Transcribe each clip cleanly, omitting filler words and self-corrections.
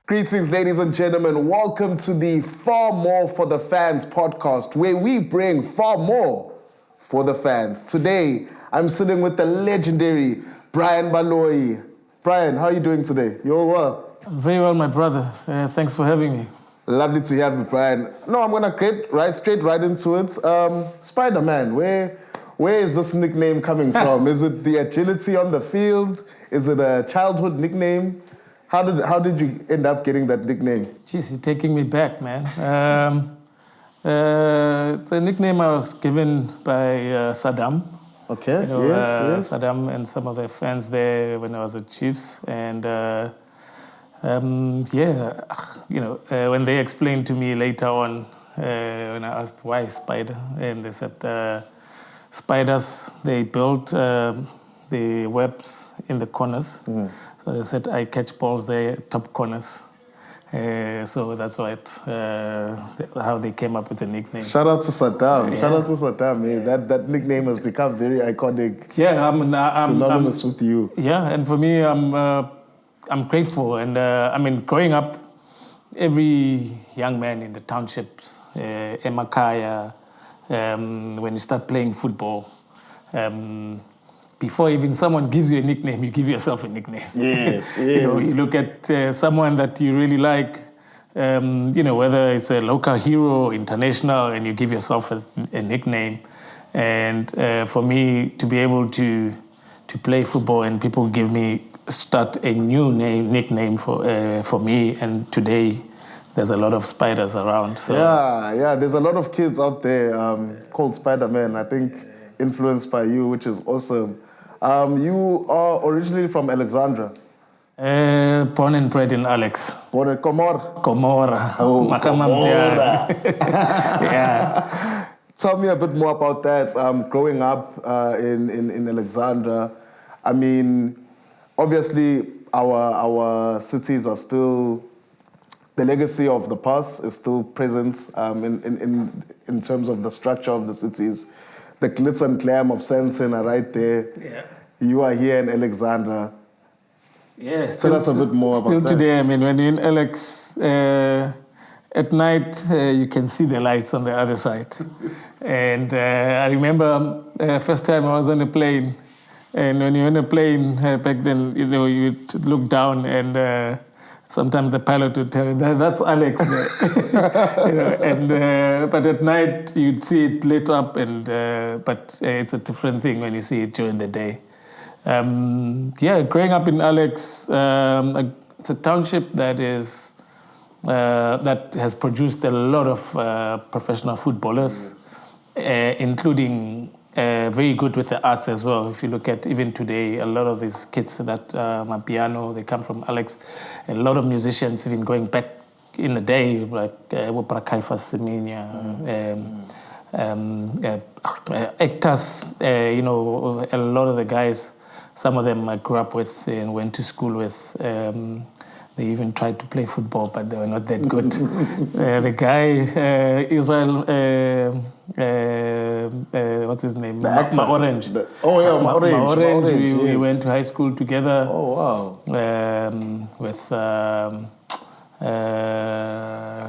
Greetings, ladies and gentlemen. Welcome to the Far More for the Fans podcast, where we bring far more for the fans. Today, I'm sitting with the legendary Brian Baloyi. Brian, how are you doing today? You all well? I'm very well, my brother. Thanks for having me. Lovely to have you, Brian. No, I'm gonna get straight into it. Spider-Man, where is this nickname coming from? Is it the agility on the field? Is it a childhood nickname? How did you end up getting that nickname? Jeez, you're taking me back, man. It's a nickname I was given by Saddam. Okay, yes. Saddam and some of the fans there when I was at Chiefs. And when they explained to me later on, when I asked why spider, and they said spiders, they built the webs in the corners. Mm. So they said I catch balls there, top corners. So that's why how they came up with the nickname. Shout out to Saddam. Yeah. Shout out to Saddam. Man. That nickname has become very iconic. Yeah, I'm synonymous with you. Yeah, and for me, I'm grateful. And growing up, every young man in the townships, Emakaya, when you start playing football, before even someone gives you a nickname, you give yourself a nickname. Yes. You look at someone that you really like, whether it's a local hero or international, and you give yourself a nickname. And for me to be able to play football and people start a new nickname for me, and today there's a lot of spiders around. So. Yeah, there's a lot of kids out there called Spider-Man, I think influenced by you, which is awesome. You are originally from Alexandra. Born and bred in Alex. Born in Comora. Oh, Comora. Yeah. Tell me a bit more about that. Growing up in Alexandra, I mean, obviously our cities are still, the legacy of the past is still present in terms of the structure of the cities. The glitz and glam of Sandton are right there. Yeah. You are here in Alexandra. Yes. Tell us a bit more about that. Still today, when you're in Alex, at night, you can see the lights on the other side. And I remember first time I was on a plane. And when you're on a plane, back then, you'd look down and sometimes the pilot would tell you, that's Alex there. But at night you'd see it lit up, but it's a different thing when you see it during the day. Growing up in Alex, it's a township that has produced a lot of professional footballers, including very good with the arts as well. If you look at even today, a lot of these kids that Mapiano, they come from Alex. A lot of musicians, even going back in the day, like Wopra Semenya, actors, a lot of the guys, some of them I grew up with and went to school with. They even tried to play football, but they were not that good. The guy, Israel, what's his name? Orange. Orange. We went to high school together. Oh, wow. With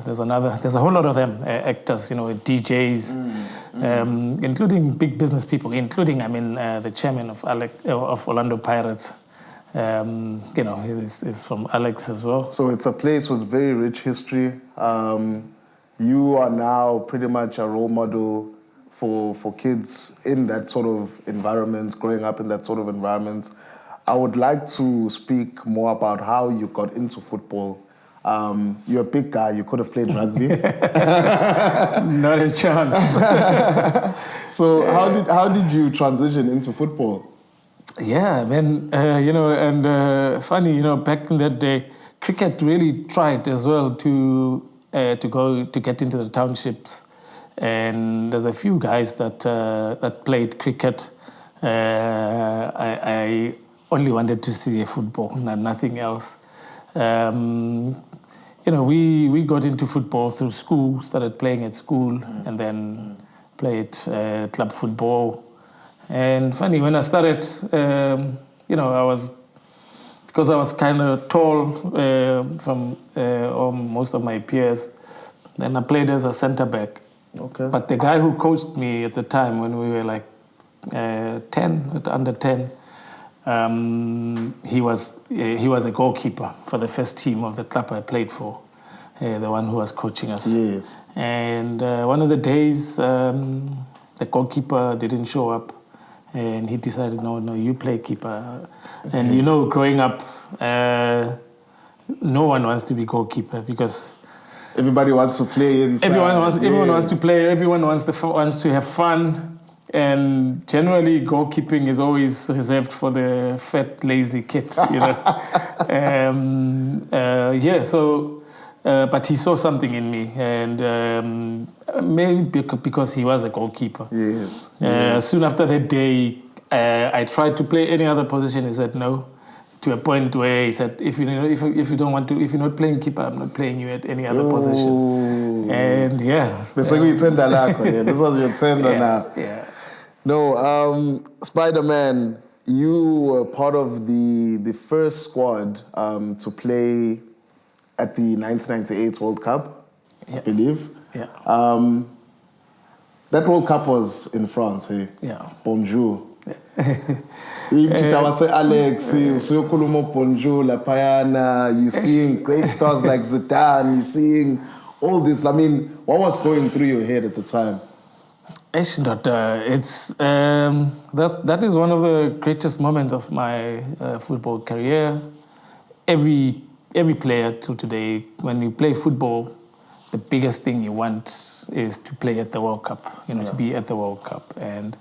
there's a whole lot of them, actors, DJs, including big business people, including, the chairman of Orlando Pirates. He's from Alex as well. So it's a place with very rich history. You are now pretty much a role model for kids in that sort of environment, growing up in that sort of environment. I would like to speak more about how you got into football. You're a big guy. You could have played rugby. Not a chance. So how did you transition into football? Yeah, man. Funny, back in that day, cricket really tried as well to get into the townships, and there's a few guys that played cricket. I only wanted to see football, nothing else. We got into football through school, started playing at school, and then played club football. And funny, when I started, I was because I was kind of tall from most of my peers, then I played as a center back. Okay. But the guy who coached me at the time when we were like 10, under 10, he was a goalkeeper for the first team of the club I played for, the one who was coaching us. Yes. And one of the days, the goalkeeper didn't show up, and he decided, no, you play keeper. And you know, growing up, no one wants to be goalkeeper because everybody wants to play inside. Everyone wants to play. Everyone wants to have fun. And generally, goalkeeping is always reserved for the fat, lazy kid, you know. But he saw something in me, and maybe because he was a goalkeeper. Yes. Soon after that day, I tried to play any other position. He said no. To a point where he said, if you don't want to, if you're not playing keeper, I'm not playing you at any other position. And yeah. This was your tender now. Yeah. No, Spider-Man, you were part of the first squad to play at the 1998 World Cup, I believe. Yeah. That World Cup was in France, eh? Yeah. Bonjour. Alex, Bonjour, La Payana, you're seeing great stars like Zidane, you're seeing all this. I mean, what was going through your head at the time? That is one of the greatest moments of my football career. Every player till today, when you play football, the biggest thing you want is to play at the World Cup, to be at the World Cup. And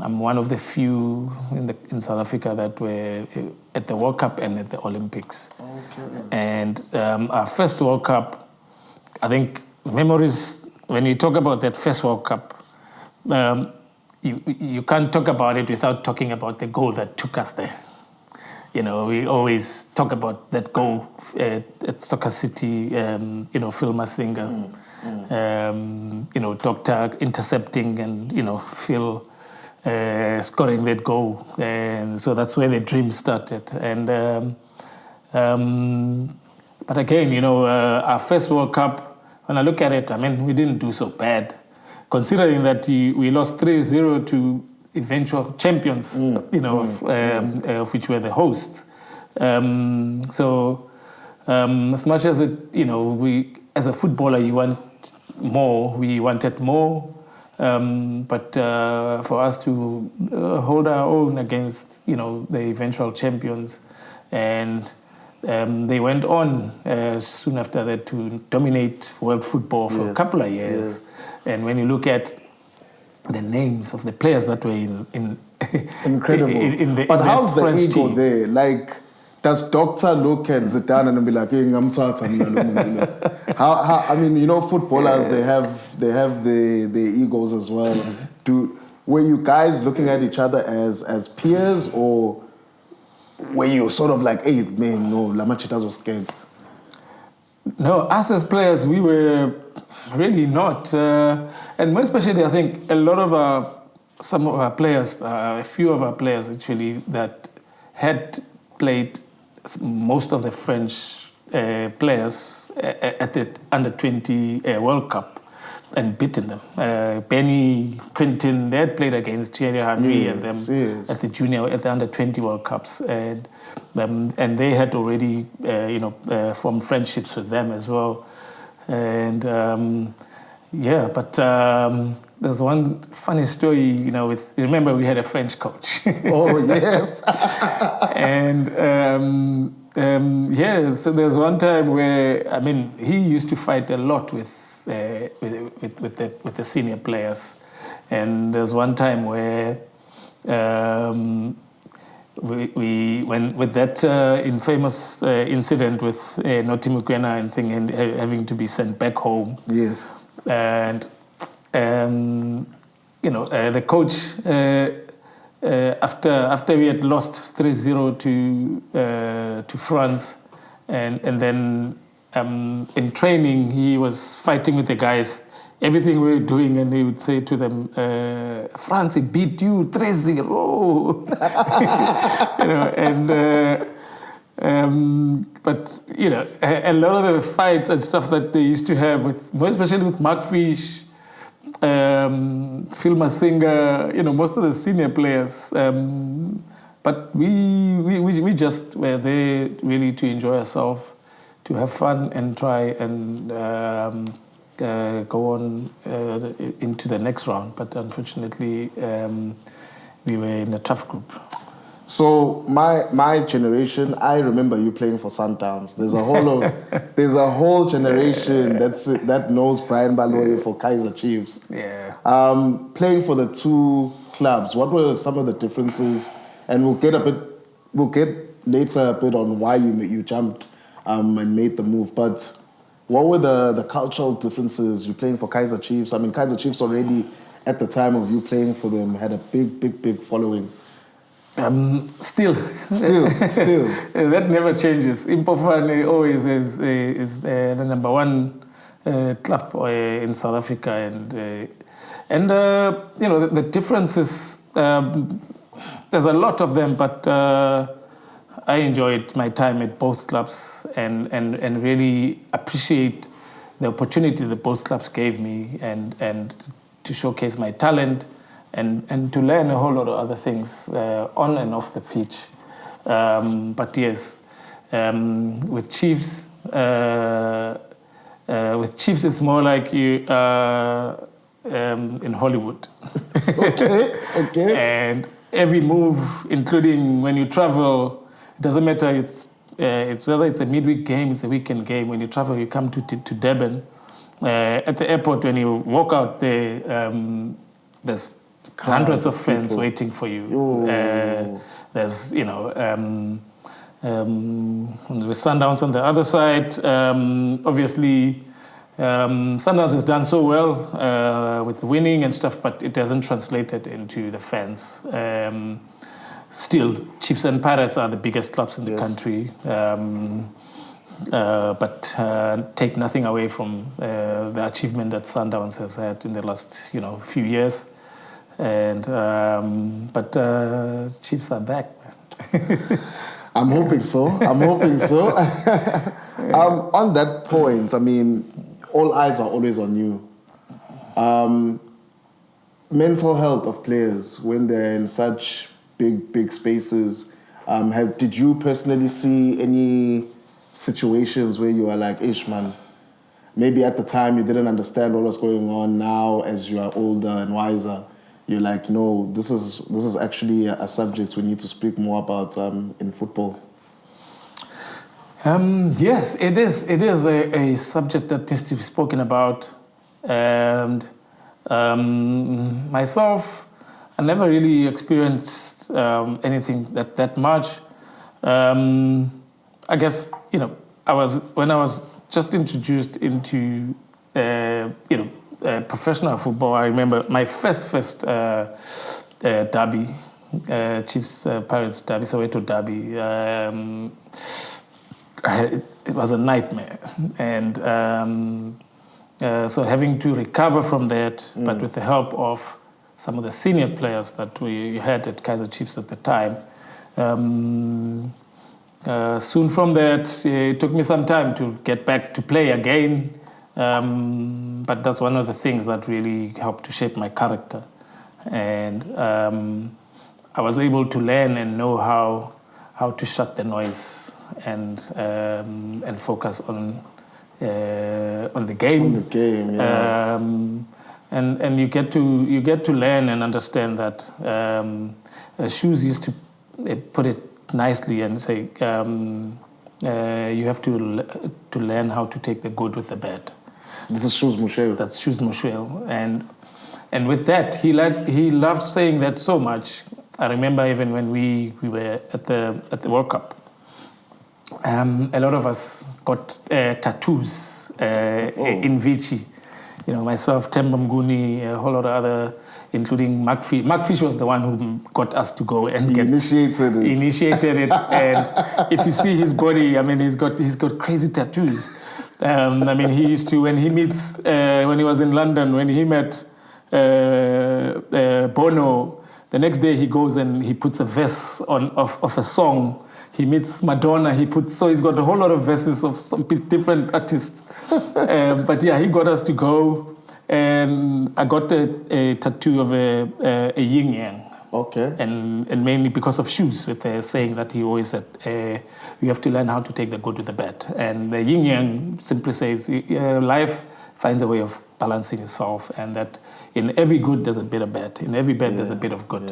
I'm one of the few in South Africa that were at the World Cup and at the Olympics. Okay. And our first World Cup, I think memories, when you talk about that first World Cup, you can't talk about it without talking about the goal that took us there. You know, we always talk about that goal at Soccer City, Phil Singers, Doctor intercepting and, Phil scoring that goal. And so that's where the dream started. And but again, our first World Cup, when I look at it, I mean, we didn't do so bad, considering that we lost 3-0 to eventual champions, of which were the hosts. As much as we as a footballer, you want more. We wanted more, but for us to hold our own against the eventual champions, and they went on soon after that to dominate world football for a couple of years. Yes. And when you look at the names of the players that were in incredible. But how's the ego there? Like, does Doctor look at Zidane and be like, hey, how I mean, footballers, they have the egos as well. Were you guys looking at each other as peers, or were you sort of like, hey, man, no, Lamachitas was scared? No, us as players, we were really not. And more especially, I think some of our players, a few of our players actually, that had played most of the French players at the Under-20 World Cup and beaten them. Benny, Quintin, they had played against Thierry Henry and them at the Under-20 World Cups, and they had already formed friendships with them as well. And but there's one funny story, remember we had a French coach. Oh, yes. And so there's one time where, I mean, he used to fight a lot with the senior players. And there's one time where we went with that infamous incident with Noti Mukwena and thing, and having to be sent back home. Yes. And the coach after we had lost 3-0 to France, and then in training he was fighting with the guys, everything we were doing, and he would say to them, France beat you 3-0. But a lot of the fights and stuff that they used to have with, especially with Mark Fish, Phil Masinga, most of the senior players. But we just were there really to enjoy ourselves, to have fun and try and go on into the next round. But unfortunately, we were in a tough group. So my generation, I remember you playing for Sundowns. There's a whole generation that knows Brian Baloyi for Kaizer Chiefs. Yeah. Playing for the two clubs, what were some of the differences? And we'll get later a bit on why you jumped and made the move. But what were the cultural differences? You playing for Kaizer Chiefs. I mean, Kaizer Chiefs already at the time of you playing for them had a big following. Still. That never changes. Impofane always is the number one club in South Africa, and the differences. There's a lot of them, but I enjoyed my time at both clubs and really appreciate the opportunity that both clubs gave me and to showcase my talent. And to learn a whole lot of other things on and off the pitch. But yes, with Chiefs, it's more like you in Hollywood. Okay. And every move, including when you travel, it doesn't matter. It's whether it's a midweek game, it's a weekend game. When you travel, you come to Durban. At the airport, when you walk out there, there's hundreds of fans waiting for you. There's, with Sundowns on the other side. Obviously, Sundowns has done so well with winning and stuff, but it hasn't translated into the fans. Still, Chiefs and Pirates are the biggest clubs in the country. But take nothing away from the achievement that Sundowns has had in the last, few years. And but Chiefs are back. I'm hoping so. On that point, I mean, all eyes are always on you. Mental health of players when they're in such big spaces. Did you personally see any situations where you are like, ish, man, maybe at the time you didn't understand what was going on. Now, as you are older and wiser, you're like, no, this is actually a subject we need to speak more about in football. Yes, it is. It is a subject that needs to be spoken about. And myself, I never really experienced anything that much. I guess, when I was just introduced into, professional football, I remember my first derby, Chiefs Pirates derby, Soweto derby. It was a nightmare, and so having to recover from that, but with the help of some of the senior players that we had at Kaizer Chiefs at the time. Soon from that, it took me some time to get back to play again. But that's one of the things that really helped to shape my character. And I was able to learn and know how to shut the noise and focus on the game. On the game, yeah. And you get to learn and understand that Shoes used to put it nicely and say you have to learn how to take the good with the bad. This is Shoes Mushel. That's Shoes Mushel, and with that he loved saying that so much. I remember even when we were at the World Cup, a lot of us got tattoos in Vichy. Myself, Temba Mguni, a whole lot of other, including Mark Fish. Mark Fish was the one who got us to go and initiated it. And if you see his body, I mean, he's got crazy tattoos. He used to, when he was in London, when he met Bono, the next day he goes and he puts a verse of a song. he meets Madonna. He's got a whole lot of verses of some different artists. But yeah, he got us to go, and I got a tattoo of a yin yang. Okay. And mainly because of shoes, with the saying that he always said, you have to learn how to take the good with the bad. And the yin yang simply says, life finds a way of balancing itself, and that in every good there's a bit of bad, in every bad there's a bit of good.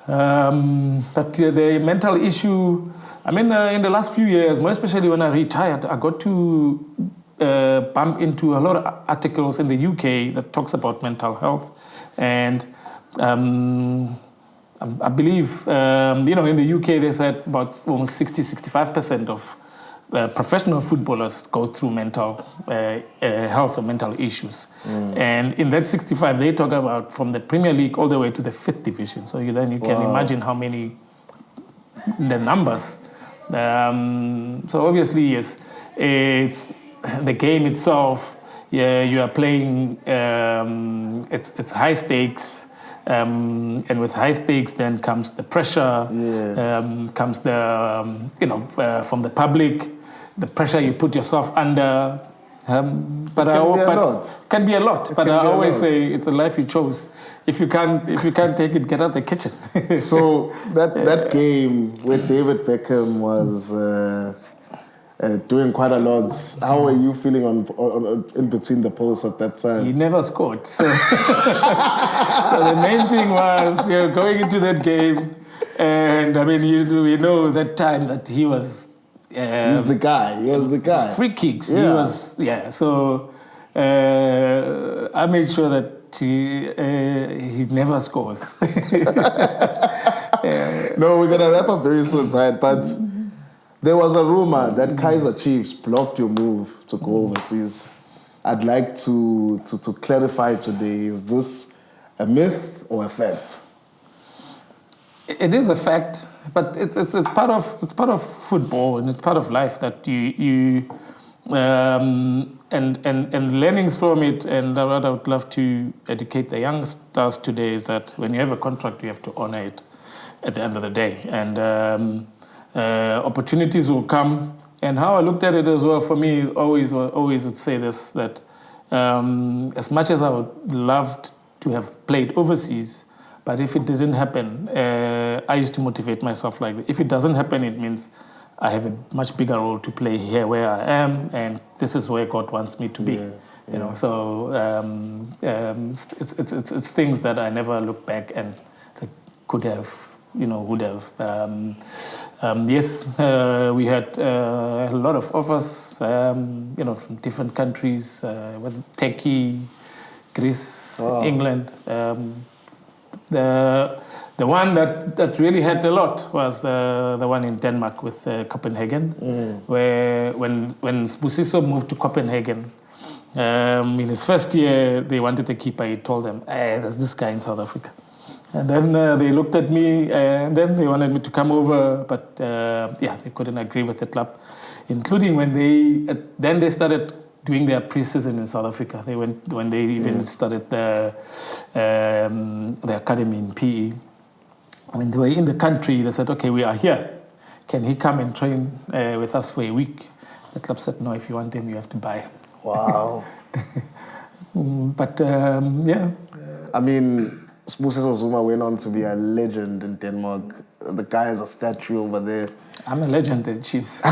But the mental issue, I mean, in the last few years, more especially when I retired, I got to bump into a lot of articles in the UK that talks about mental health. And I believe, in the UK, they said about almost 60-65% of professional footballers go through mental health or mental issues. And in that 65, they talk about from the Premier League all the way to the 5th division. So you can imagine how many, the numbers. So obviously, yes, it's the game itself. Yeah, you are playing, it's high stakes. And with high stakes, then comes the pressure, comes the, from the public, the pressure you put yourself under. But can be a lot. But I always say it's a life you chose. If you can't take it, get out of the kitchen. So that game where David Beckham was doing quite a lot. How were you feeling on in between the posts at that time? He never scored. So, so the main thing was going into that game, and I mean, we know that time that he was. He's the guy. He was the guy. Free kicks. Yeah. He was. Yeah. So I made sure that he never scores. No, we're gonna wrap up very soon, right? But. There was a rumor that Kaizer Chiefs blocked your move to go overseas. I'd like to clarify today, is this a myth or a fact? It is a fact, but it's part of football, and it's part of life that you and learnings from it. And what I would love to educate the youngsters today is that when you have a contract, you have to honor it at the end of the day. And opportunities will come. And how I looked at it as well, for me, always would say this, that as much as I would love to have played overseas, but if it didn't happen, I used to motivate myself like that. If it doesn't happen, it means I have a much bigger role to play here where I am, and this is where God wants me to be. You know, so it's things that I never look back and could have, would have. Yes, we had a lot of offers, from different countries, with Turkey, Greece, England. The one that really had a lot was the one in Denmark with Copenhagen, where when Busiso moved to Copenhagen, in his first year, they wanted a keeper. He told them, hey, there's this guy in South Africa. And then they looked at me, and then they wanted me to come over, but they couldn't agree with the club, including when they started doing their pre-season in South Africa. When they even started the academy in PE. When they were in the country, they said, okay, we are here. Can he come and train with us for a week? The club said, no, if you want him, you have to buy him. Wow. But, I mean, Sbusiso Zuma went on to be a legend in Denmark. The guy has a statue over there. I'm a legend in Chiefs. You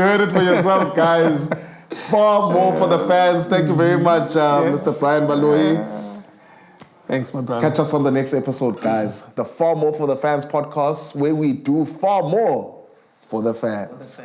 heard it for yourself, guys. Far more for the fans. Thank you very much, Mr. Brian Baloyi. Thanks, my brother. Catch us on the next episode, guys. The Far More for the Fans podcast, where we do far more for the fans.